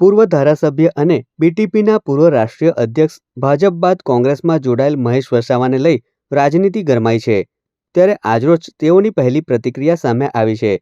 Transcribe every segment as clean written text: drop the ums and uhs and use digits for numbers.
પૂર્વ ધારાસભ્ય અને બીટીપીના પૂર્વ રાષ્ટ્રીય અધ્યક્ષ ભાજપ બાદ કોંગ્રેસમાં જોડાયેલ મહેશ વસાવાને લઈ રાજનીતિ ગરમાઈ છે। ત્યારે આજરોજ તેઓની પહેલી પ્રતિક્રિયા સામે આવી છે,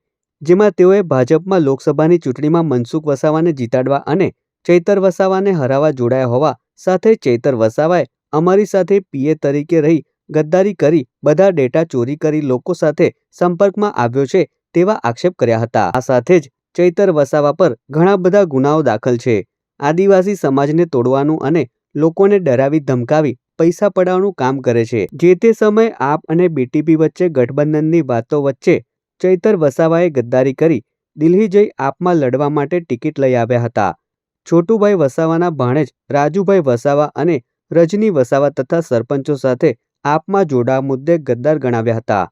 જેમાં તેઓએ ભાજપમાં લોકસભાની ચૂંટણીમાં મનસુખ વસાવાને જીતાડવા અને ચૈતર વસાવાને હરાવવા જોડાયા હોવા સાથે ચૈતર વસાવાએ અમારી સાથે પીએ તરીકે રહી ગદ્દારી કરી બધા ડેટા ચોરી કરી લોકો સાથે સંપર્કમાં આવ્યો છે તેવા આક્ષેપ કર્યા હતા। આ સાથે જ ચૈતર વસાવા પર ઘણા બધા ગુનાઓ દાખલ છે, આદિવાસી સમાજને તોડવાનું અને લોકોને ડરાવી ધમકાવી પૈસા પડાવવાનું કામ કરે છે। જે તે સમયે આપ અને બીટીપી વચ્ચે ગઠબંધનની વાતો વચ્ચે ચૈતર વસાવાએ ગદ્દારી કરી દિલ્હી જઈ આપમાં લડવા માટે ટિકિટ લઈ આવ્યા હતા। છોટુભાઈ વસાવાના ભાણેજ રાજુભાઈ વસાવા અને રજની વસાવા તથા સરપંચો સાથે આપમાં જોડાવા મુદ્દે ગદ્દાર ગણાવ્યા હતા।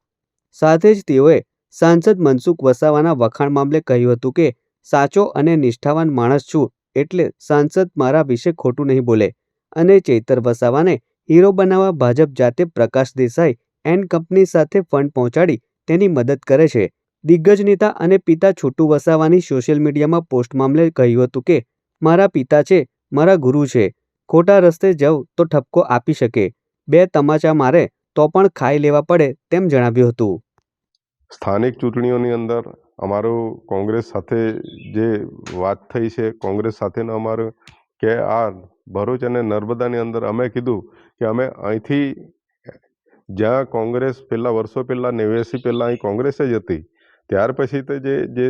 સાથે જ તેઓએ સાંસદ મનસુખ વસાવાના વખાણ મામલે કહ્યું હતું કે સાચો અને નિષ્ઠાવાન માણસ છું એટલે સાંસદ મારા વિશે ખોટું નહીં બોલે અને ચૈતર વસાવાને હીરો બનાવવા ભાજપ જાતે પ્રકાશ દેસાઈ એન્ડ કંપની સાથે ફંડ પહોંચાડી તેની મદદ કરે છે। દિગ્ગજ નેતા અને પિતા છોટુ વસાવાની સોશિયલ મીડિયામાં પોસ્ટ મામલે કહ્યું હતું કે મારા પિતા છે, મારા ગુરુ છે, ખોટા રસ્તે જાઉં તો ઠપકો આપી શકે, બે તમાચા મારે તો પણ ખાઈ લેવા પડે તેમ જણાવ્યું હતું। સ્થાનિક ચૂંટણીઓની અંદર અમારું કોંગ્રેસ સાથે જે વાત થઈ છે, કોંગ્રેસ સાથેનો અમારો કે આ ભરૂચ અને નર્મદાની અંદર અમે કીધું કે અમે અહીંથી જ્યાં કોંગ્રેસ પહેલાં વર્ષો પહેલાં 89 પહેલાં અહીં કોંગ્રેસ જ હતી, ત્યાર પછી તો જે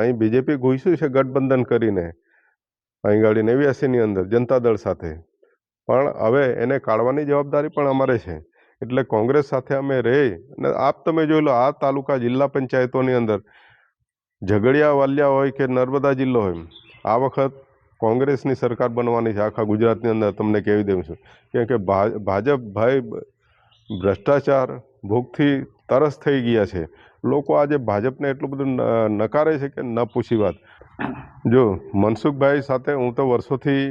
અહીં બીજેપી ઘૂસ્યું છે ગઠબંધન કરીને અહીં ગાડી 89ની અંદર જનતા દળ સાથે, પણ હવે એને કાઢવાની જવાબદારી પણ અમારે છે। એટલે કોંગ્રેસ સાથે અમે રહી અને આપ તમે જોઈ લો આ તાલુકા જિલ્લા પંચાયતોની અંદર ઝઘડિયા વાલિયા હોય કે નર્મદા જિલ્લો હોય, આ વખત કોંગ્રેસની સરકાર બનવાની છે આખા ગુજરાતની અંદર। તમને કહેવી દઉં છું કેમ કે ભાજપ ભાઈ ભ્રષ્ટાચાર ભૂખથી તરસ થઈ ગયા છે। લોકો આજે ભાજપને એટલું બધું નકારે છે કે ન પૂછી વાત। જો મનસુખભાઈ સાથે હું તો વર્ષોથી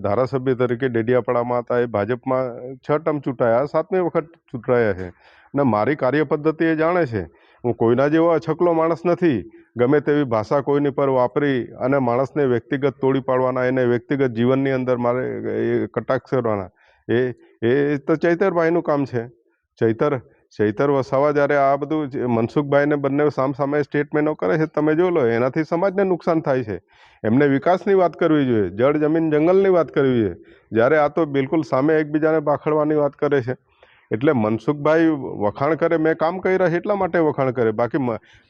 ધારાસભ્ય તરીકે ડેડિયાપાડામાં હતા, એ ભાજપમાં 6 ટર્મ ચૂંટાયા, 7મી વખત ચૂંટાયા છે અને મારી કાર્ય પદ્ધતિ એ જાણે છે। હું કોઈના જેવો અછકલો માણસ નથી, ગમે તેવી ભાષા કોઈની પર વાપરી અને માણસને વ્યક્તિગત તોડી પાડવાના, એને વ્યક્તિગત જીવનની અંદર મારે એ કટાક્ષ કરવાના, એ તો ચૈતરભાઈનું કામ છે। ચૈતર વસાવા જ્યારે આ બધું મનસુખભાઈને બંને સામસામે સ્ટેટમેન્ટો કરે છે, તમે જોઈ લો એનાથી સમાજને નુકસાન થાય છે। એમને વિકાસની વાત કરવી જોઈએ, જળ જમીન જંગલની વાત કરવી જોઈએ, જ્યારે આ તો બિલકુલ સામે એકબીજાને બાખડવાની વાત કરે છે। એટલે મનસુખભાઈ વખાણ કરે, મેં કામ કર્યા છે એટલા માટે વખાણ કરે,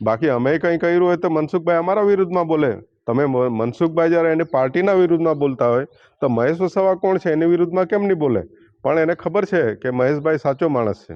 બાકી અમે કંઈ કર્યું હોય તો મનસુખભાઈ અમારા વિરુદ્ધમાં બોલે। તમે મનસુખભાઈ જ્યારે એની પાર્ટીના વિરુદ્ધમાં બોલતા હોય તો મહેશ વસાવા કોણ છે એની વિરુદ્ધમાં કેમ નહીં બોલે? પણ એને ખબર છે કે મહેશભાઈ સાચો માણસ છે।